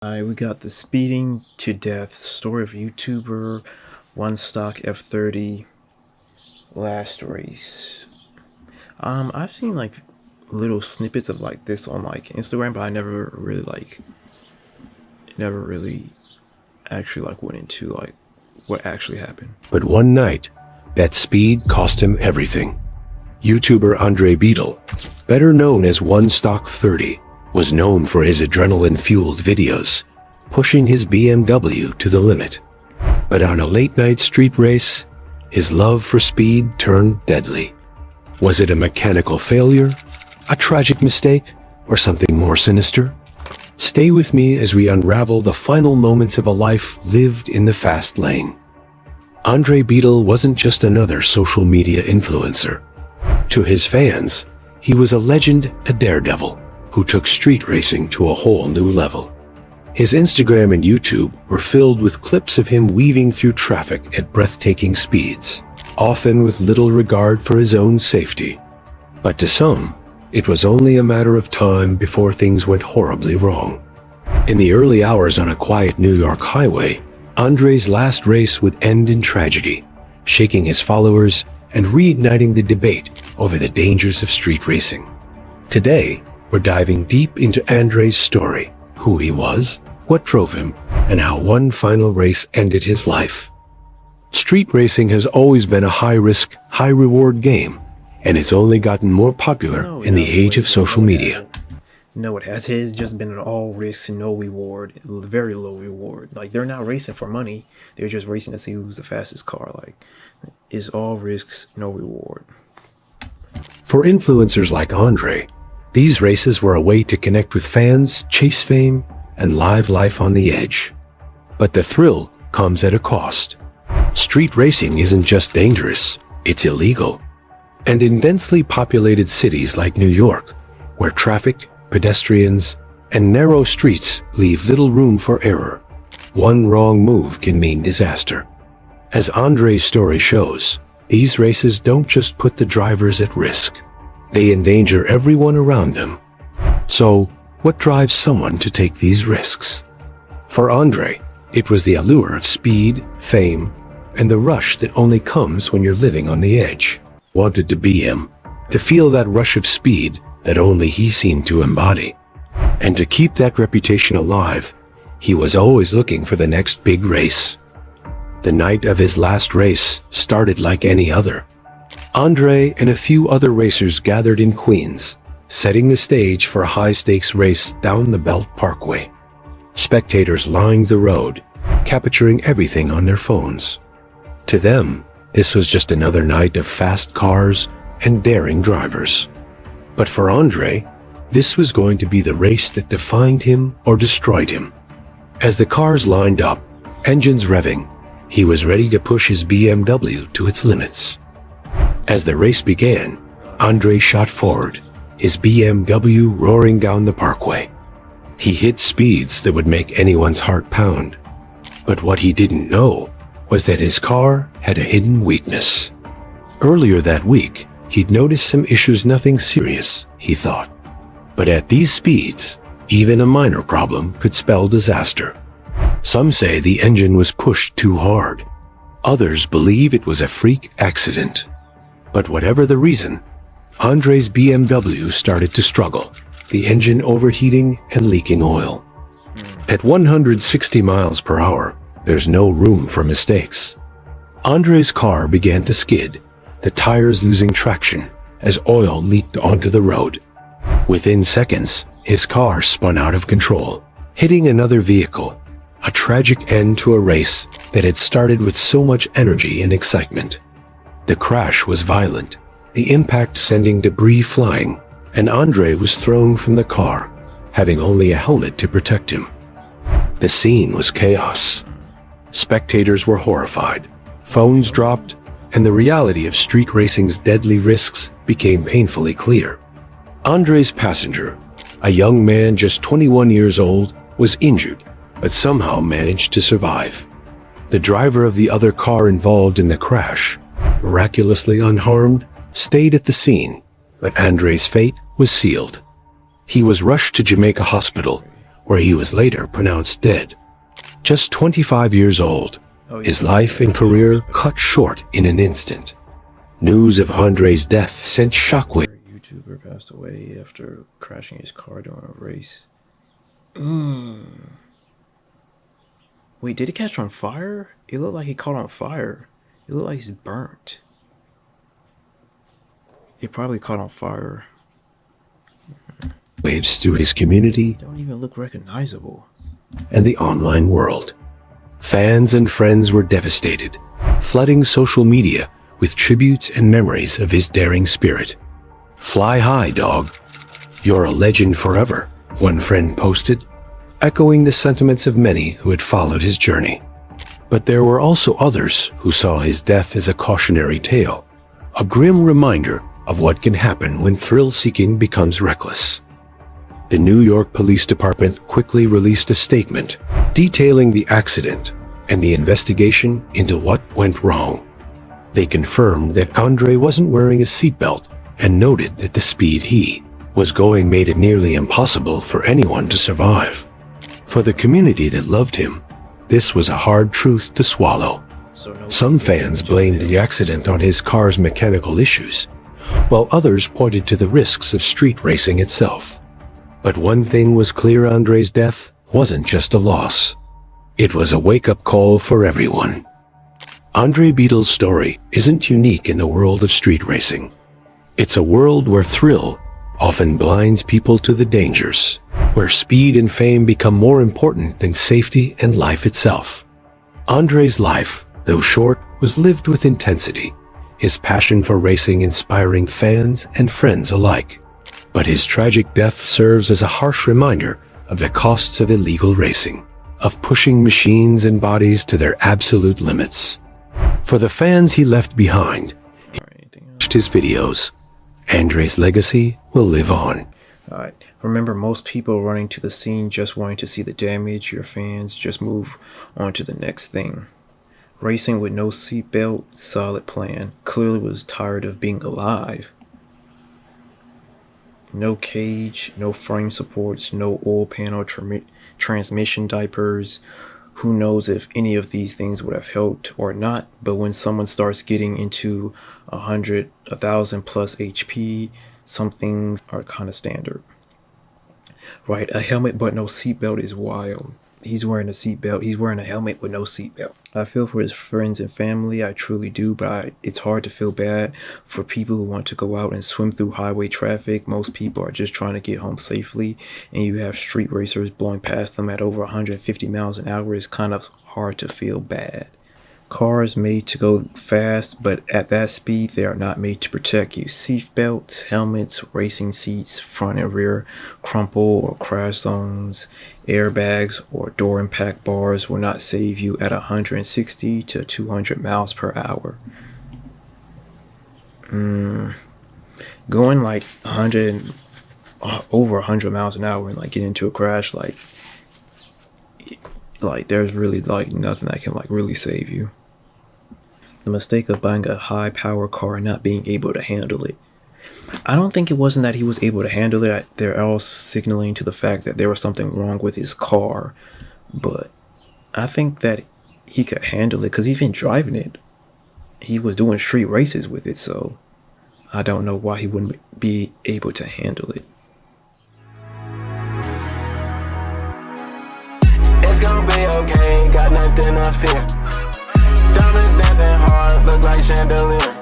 We got the speeding to death story of YouTuber, one stock F30, last race. I've seen like little snippets of like this on like Instagram, but I never really actually like went into like what actually happened. But one night, that speed cost him everything. YouTuber Andre Beetle, better known as One Stock 30, was known for his adrenaline-fueled videos, pushing his BMW to the limit. But on a late-night street race, his love for speed turned deadly. Was it a mechanical failure, a tragic mistake, or something more sinister? Stay with me as we unravel the final moments of a life lived in the fast lane. Andre Beetle wasn't just another social media influencer. To his fans, he was a legend, a daredevil, who took street racing to a whole new level. His Instagram and YouTube were filled with clips of him weaving through traffic at breathtaking speeds, often with little regard for his own safety. But to some, it was only a matter of time before things went horribly wrong. In the early hours on a quiet New York highway, Andre's last race would end in tragedy, shaking his followers and reigniting the debate over the dangers of street racing. Today, we're diving deep into Andre's story, who he was, what drove him, and how one final race ended his life. Street racing has always been a high-risk, high-reward game, and it's only gotten more popular in the age of social media. No, it has. It's just been an all risk, no reward, very low reward. Like, they're not racing for money. They're just racing to see who's the fastest car. Like, it's all risks, no reward. For influencers like Andre, these races were a way to connect with fans, chase fame, and live life on the edge. But the thrill comes at a cost. Street racing isn't just dangerous, it's illegal. And in densely populated cities like New York, where traffic, pedestrians, and narrow streets leave little room for error, one wrong move can mean disaster. As Andre's story shows, these races don't just put the drivers at risk. They endanger everyone around them. So, what drives someone to take these risks? For Andre, it was the allure of speed, fame, and the rush that only comes when you're living on the edge. Wanted to be him, to feel that rush of speed that only he seemed to embody. And to keep that reputation alive, he was always looking for the next big race. The night of his last race started like any other. Andre and a few other racers gathered in Queens, setting the stage for a high-stakes race down the Belt Parkway. Spectators lined the road, capturing everything on their phones. To them, this was just another night of fast cars and daring drivers. But for Andre, this was going to be the race that defined him or destroyed him. As the cars lined up, engines revving, he was ready to push his BMW to its limits. As the race began, Andre shot forward, his BMW roaring down the parkway. He hit speeds that would make anyone's heart pound. But what he didn't know was that his car had a hidden weakness. Earlier that week, he'd noticed some issues, nothing serious, he thought. But at these speeds, even a minor problem could spell disaster. Some say the engine was pushed too hard. Others believe it was a freak accident. But whatever the reason, Andre's BMW started to struggle, the engine overheating and leaking oil. At 160 miles per hour, there's no room for mistakes. Andre's car began to skid, the tires losing traction as oil leaked onto the road. Within seconds, his car spun out of control, hitting another vehicle, a tragic end to a race that had started with so much energy and excitement. The crash was violent, the impact sending debris flying, and Andre was thrown from the car, having only a helmet to protect him. The scene was chaos. Spectators were horrified, phones dropped, and the reality of street racing's deadly risks became painfully clear. Andre's passenger, a young man just 21 years old, was injured, but somehow managed to survive. The driver of the other car involved in the crash, miraculously unharmed, stayed at the scene, but Andre's fate was sealed. He was rushed to Jamaica Hospital, where he was later pronounced dead. Just 25 years old, his life and career cut short in an instant. News of Andre's death sent shockwaves. YouTuber passed away after crashing his car during a race. Wait, did it catch on fire? It looked like he caught on fire. It looked like he's burnt. It probably caught on fire. Waves through his community Don't even look recognizable. and the online world. Fans and friends were devastated, flooding social media with tributes and memories of his daring spirit. "Fly high, dog. You're a legend forever," one friend posted, echoing the sentiments of many who had followed his journey. But there were also others who saw his death as a cautionary tale, a grim reminder of what can happen when thrill-seeking becomes reckless. The New York Police Department quickly released a statement detailing the accident and the investigation into what went wrong. They confirmed that Andre wasn't wearing a seatbelt and noted that the speed he was going made it nearly impossible for anyone to survive. For the community that loved him, this was a hard truth to swallow. Some fans blamed the accident on his car's mechanical issues, while others pointed to the risks of street racing itself. But one thing was clear: Andre's death wasn't just a loss. It was a wake-up call for everyone. Andre Beetle's story isn't unique in the world of street racing. It's a world where thrill often blinds people to the dangers, where speed and fame become more important than safety and life itself. Andre's life, though short, was lived with intensity, his passion for racing inspiring fans and friends alike. But his tragic death serves as a harsh reminder of the costs of illegal racing, of pushing machines and bodies to their absolute limits. For the fans he left behind, he watched his videos. Andre's legacy will live on. Alright, remember, most people running to the scene just wanting to see the damage. Your fans just move on to the next thing. Racing with no seatbelt, solid plan. Clearly was tired of being alive. No cage, no frame supports, no oil panel, transmission diapers. Who knows if any of these things would have helped or not, but when someone starts getting into 100, 1,000 plus HP, some things are kind of standard. Right, a helmet but no seatbelt is wild. He's wearing a seatbelt. He's wearing a helmet with no seatbelt. I feel for his friends and family. I truly do, but it's hard to feel bad for people who want to go out and swim through highway traffic. Most people are just trying to get home safely, and you have street racers blowing past them at over 150 miles an hour. It's kind of hard to feel bad. Cars made to go fast, but at that speed, they are not made to protect you. Seat belts, helmets, racing seats, front and rear, crumple or crash zones, airbags, or door impact bars will not save you at 160 to 200 miles per hour. Going like 100, over 100 miles an hour and like get into a crash, like there's really like nothing that can like really save you. The mistake of buying a high power car and not being able to handle it. I don't think it wasn't that he was able to handle it. They're all signaling to the fact that there was something wrong with his car, but I think that he could handle it because he's been driving it. He was doing street races with it, so I don't know why he wouldn't be able to handle it. It's gonna be okay, got nothing to fear. Diamonds dancing hard, look like chandelier.